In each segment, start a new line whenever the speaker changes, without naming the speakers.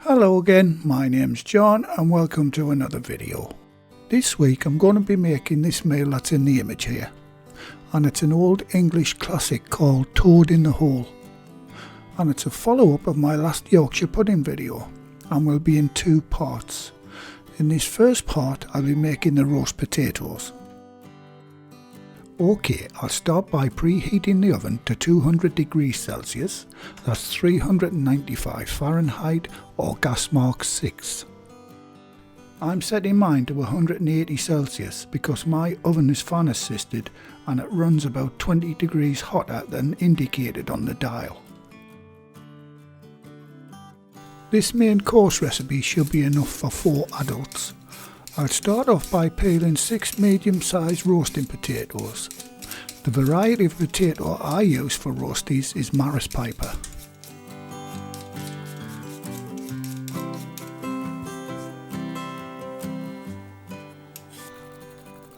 Hello again, my name's John and welcome to another video. This week I'm going to be making this meal that's in the image here, and it's an old English classic called Toad in the Hole, and it's a follow-up of my last Yorkshire pudding video and will be in two parts. In this first part I'll be making the roast potatoes. Okay, I'll start by preheating the oven to 200 degrees Celsius, that's 395 Fahrenheit or gas mark 6. I'm setting mine to 180 Celsius because my oven is fan assisted and it runs about 20 degrees hotter than indicated on the dial. This main course recipe should be enough for 4 adults. I'll start off by peeling 6 medium-sized roasting potatoes. The variety of potato I use for roasties is Maris Piper.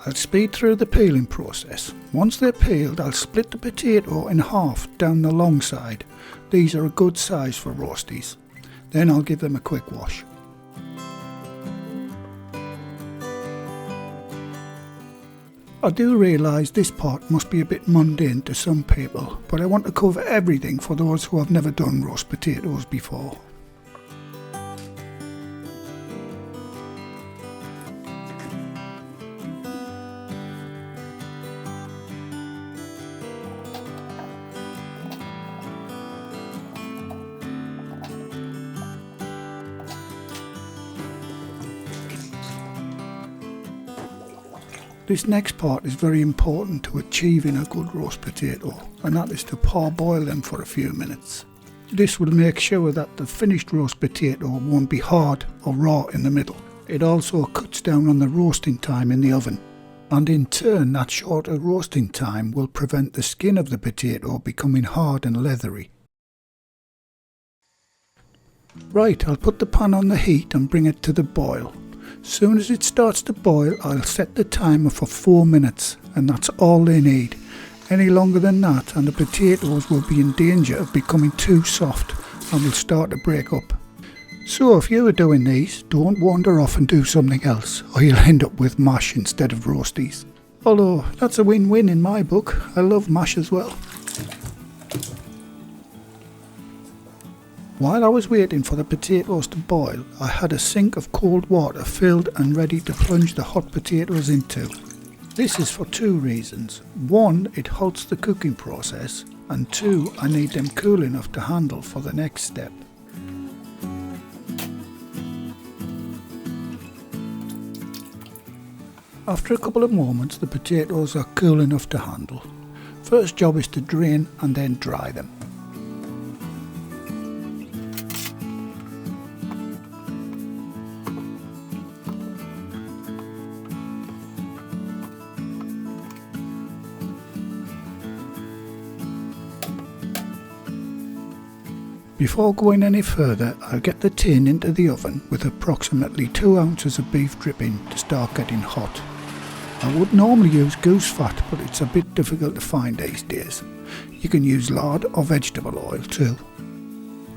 I'll speed through the peeling process. Once they're peeled, I'll split the potato in half down the long side. These are a good size for roasties. Then I'll give them a quick wash. I do realise this part must be a bit mundane to some people, but I want to cover everything for those who have never done roast potatoes before. This next part is very important to achieving a good roast potato, and that is to parboil them for a few minutes. This will make sure that the finished roast potato won't be hard or raw in the middle. It also cuts down on the roasting time in the oven, and in turn that shorter roasting time will prevent the skin of the potato becoming hard and leathery. Right, I'll put the pan on the heat and bring it to the boil. Soon as it starts to boil, I'll set the timer for 4 minutes, and that's all they need. Any longer than that and the potatoes will be in danger of becoming too soft and will start to break up. So if you are doing these, don't wander off and do something else, or you'll end up with mash instead of roasties. Although that's a win-win in my book, I love mash as well. While I was waiting for the potatoes to boil, I had a sink of cold water filled and ready to plunge the hot potatoes into. This is for 2 reasons. 1, it halts the cooking process, and 2, I need them cool enough to handle for the next step. After a couple of moments, the potatoes are cool enough to handle. First job is to drain and then dry them. Before going any further, I'll get the tin into the oven with approximately 2 ounces of beef dripping to start getting hot. I would normally use goose fat, but it's a bit difficult to find these days. You can use lard or vegetable oil too.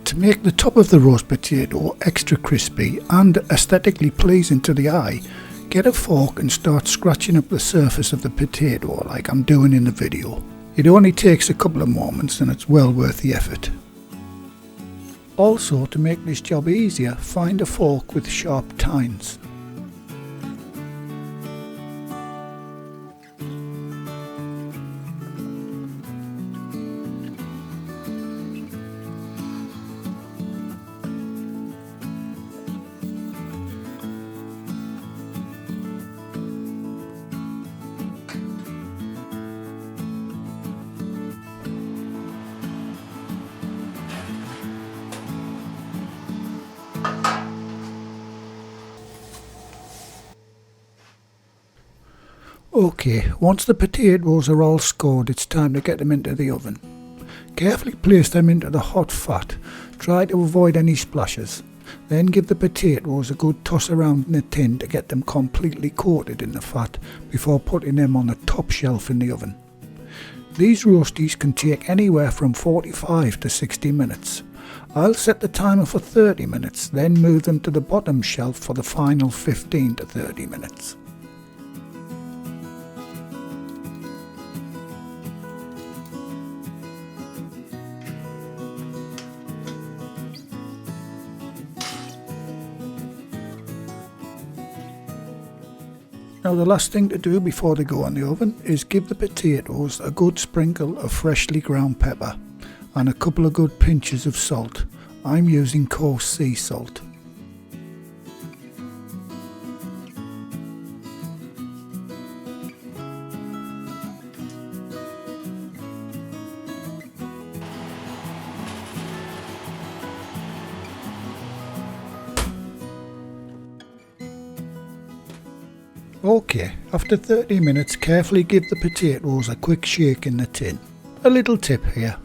To make the top of the roast potato extra crispy and aesthetically pleasing to the eye, get a fork and start scratching up the surface of the potato like I'm doing in the video. It only takes a couple of moments and it's well worth the effort. Also, to make this job easier, find a fork with sharp tines. Okay, once the potatoes are all scored, it's time to get them into the oven. Carefully place them into the hot fat. Try to avoid any splashes. Then give the potatoes a good toss around in the tin to get them completely coated in the fat before putting them on the top shelf in the oven. These roasties can take anywhere from 45 to 60 minutes. I'll set the timer for 30 minutes, then move them to the bottom shelf for the final 15 to 30 minutes. Now the last thing to do before they go in the oven is give the potatoes a good sprinkle of freshly ground pepper and a couple of good pinches of salt. I'm using coarse sea salt. Okay, after 30 minutes carefully give the potatoes a quick shake in the tin. A little tip here.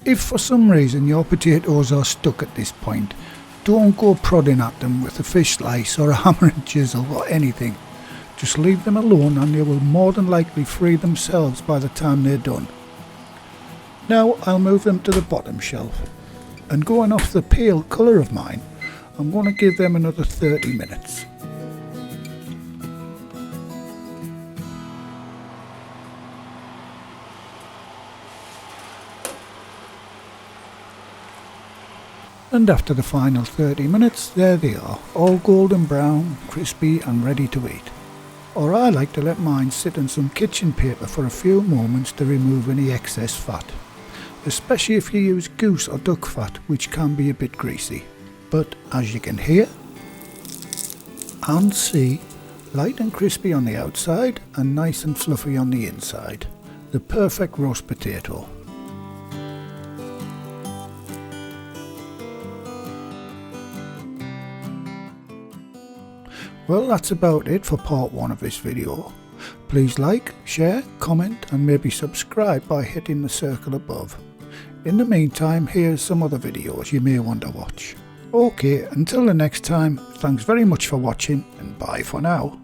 If for some reason your potatoes are stuck at this point, don't go prodding at them with a fish slice or a hammer and chisel or anything. Just leave them alone and they will more than likely free themselves by the time they're done. Now I'll move them to the bottom shelf. And going off the pale colour of mine, I'm going to give them another 30 minutes. And after the final 30 minutes, there they are, all golden brown, crispy and ready to eat. Or I like to let mine sit on some kitchen paper for a few moments to remove any excess fat. Especially if you use goose or duck fat, which can be a bit greasy. But as you can hear and see, light and crispy on the outside and nice and fluffy on the inside. The perfect roast potato. Well, that's about it for part 1 of this video. Please like, share, comment and maybe subscribe by hitting the circle above. In the meantime, here's some other videos you may want to watch. Okay, until the next time, thanks very much for watching and bye for now.